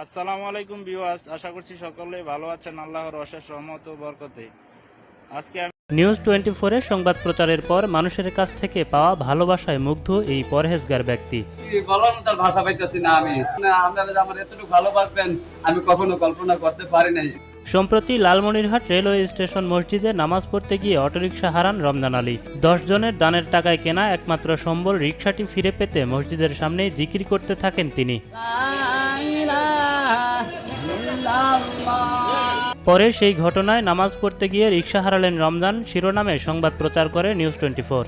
আসসালামু আলাইকুম ভিউয়ার্স, আশা করছি সকলে ভালো আছেন আল্লাহর অশেষ রহমত ও বরকতে। আজকে নিউজ 24-এর সংবাদ প্রচারের পর মানুষের কাছ থেকে পাওয়া ভালোবাসায় মুগ্ধ এই পরহেজগার ব্যক্তি। বলার মতো ভাষা পাইতেছি না আমি। আপনারা আমার এতটুকু ভালোবাসবেন আমি কখনো কল্পনা করতে পারি নাই। সম্প্রতি লালমনিরহাট রেলওয়ে স্টেশন মসজিদে নামাজ পড়তে গিয়ে অটোরিকশা হারান রমজান আলী। 10 জনের দানের টাকায় কেনা একমাত্র সম্বল রিকশাটি ফিরে পেতে মসজিদের সামনে জিকির করতে থাকেন তিনি। পরে সেই ঘটনায় নামাজ পড়তে গিয়ে রিকশা হারালেন রমজান শিরোনামে সংবাদ প্রচার করে নিউজ 24।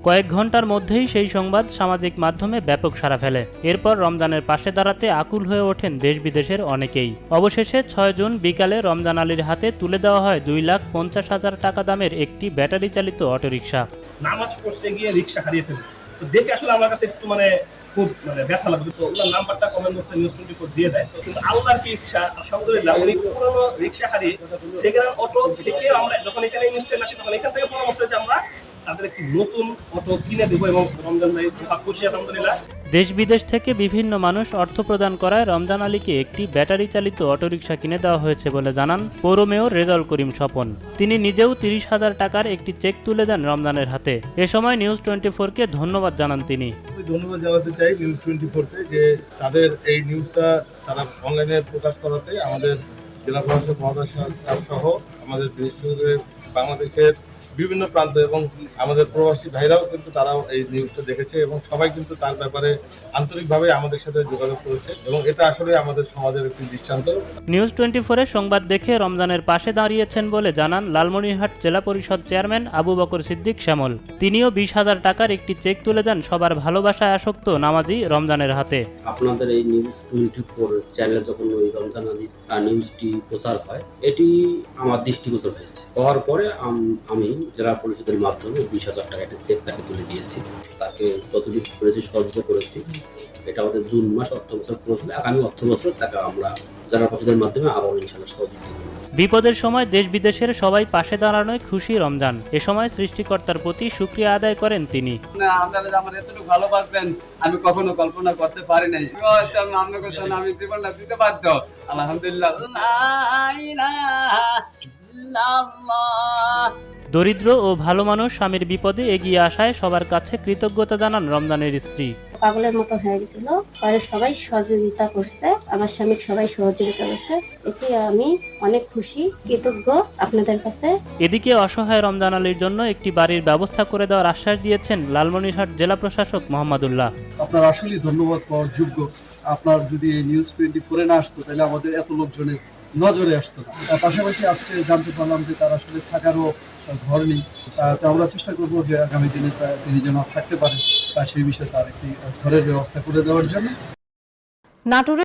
কয়েক ঘন্টার মধ্যেই সেই সংবাদ সামাজিক মাধ্যমে ব্যাপক সাড়া ফেলে। এরপর রমজানের পাশে দাঁড়াতে আকুল হয়ে ওঠেন দেশ বিদেশের অনেকেই। অবশেষে 6 জুন বিকালে রমজান আলীর হাতে তুলে দেওয়া হয় 2,50,000 টাকা দামের একটি ব্যাটারি চালিত অটোরিকশা। নামাজ পড়তে গিয়ে রিকশা হারিয়ে ফেলি, তো দেখে আসলে আমার কাছে একটু খুব ব্যথা লাগবে। তো ওনার নাম্বারটা কমেন্ট বক্সে নিউজ 24 দিয়ে দেয়। তো কিন্তু আল্লাহর কি ইচ্ছা, আলহামদুলিল্লাহ উনি পুরোনো রিকশা হারিয়ে সেকেন্ড অটো থেকে আমরা যখন এখানে ইনস্ট্যান্ট আসি তখন এখান থেকে পরামর্শ হয়েছে আমরা তাদের একটি নতুন অটো কিনে দেবো এবং রমজান ভাই খুশি আলহামদুলিল্লাহ। দেশ বিদেশ থেকে বিভিন্ন মানুষ অর্থ প্রদান করায় রমজান আলীকে একটি ব্যাটারি চালিত অটোরিকশা কিনে দেওয়া হয়েছে বলে জানান পৌর মেয়র রেজাউল করিম স্বপন। তিনি নিজেও 30,000 টাকার একটি চেক তুলে দেন রমজানের হাতে। এ সময় নিউজ 24-কে ধন্যবাদ জানান তিনি। ধন্যবাদ জানাতে চাই নিউজ 24-কে যে তাদের এই নিউজটা তারা অনলাইনে প্রকাশ করাতে আমাদের জেলা প্রশাসক মহোদয় স্যার সহ আমাদের বিশেষ করে বাংলাদেশের বিভিন্ন প্রান্ত এবং আমাদের প্রবাসী ভাইরাও কিন্তু তারাও এই নিউজটা দেখেছে এবং সবাই কিন্তু তার ব্যাপারে আন্তরিকভাবে আমাদের সাথে যোগাযোগ করেছে এবং এটা আসলে আমাদের সমাজের একটি দৃষ্টান্ত। নিউজ 24-এর সংবাদ দেখে রমজানের পাশে দাঁড়িয়েছেন বলে জানান লালমনিরহাট জেলা পরিষদ চেয়ারম্যান আবু বকর সিদ্দিক শ্যামল। তিনিও 20,000 টাকার একটি চেক তুলে দেন সবার ভালোবাসায় আসক্ত নামাজি রমজানের হাতে। আপনাদের এই নিউজ 24 চ্যানেলে যখন ওই রমজান নিউজটি প্রচার হয়, এটি আমার দৃষ্টিগোচর হয়েছে। হওয়ার পরে আমি জেলা পরিষদের মাধ্যমে 20,000 টাকা একটা চেক তাকে তুলে দিয়েছি। তাকে যতটুকু করেছি সহযোগিতা করেছি। এটা আমাদের জুন মাস অর্থ বছর পড়েছিল, আগামী অর্থ বছর তাকে আমরা জেলা পরিষদের মাধ্যমে আবার ইনশাআল্লাহ সহযোগিতা করব। বিপদের সময় দেশ বিদেশের সবাই পাশে দাঁড়ানোয় খুশি রমজান। এ সময় সৃষ্টিকর্তার প্রতি শুকরিয়া আদায় করেন তিনি। আপনারা আমার এতটুকু ভালোবাসবেন আমি কখনো কল্পনা করতে পারি নাই। আমি জীবনটা দিতে বাধ্য আলহামদুলিল্লাহ। দরিদ্র ও ভালো মানুষ স্বামীর বিপদে এগিয়ে আসায় সবার কাছে কৃতজ্ঞতা জানান রমজানের স্ত্রী। পাগলের মতো হয়ে গেছিল, পরে সবাই সহযোগিতা করছে, আমার স্বামী সবাই সহযোগিতা করছে, এতে আমি অনেক খুশি, কৃতজ্ঞ আপনাদের কাছে। এদিকে অসহায় রমজান আলীর জন্য একটি বাড়ির ব্যবস্থা করে দেওয়ার আশ্বাস দিয়েছেন লালমনিরহাট জেলা প্রশাসক মোহাম্মদুল্লাহ। আপনার আসলেই ধন্যবাদ পাওয়ার যোগ্য। আপনার যদি এই নিউজ 24 না আসতো তাহলে আমাদের এত লোকজনের নজরে আসতো না। পাশাপাশি আজকে জানতে পারলাম যে তার আসলে থাকারও ঘর নেই। তো আমরা চেষ্টা করবো যে আগামী দিনে তিনি যেন থাকতে পারেন, সেই বিষয়ে তার একটি ঘরের ব্যবস্থা করে দেওয়ার জন্য। নাটোরে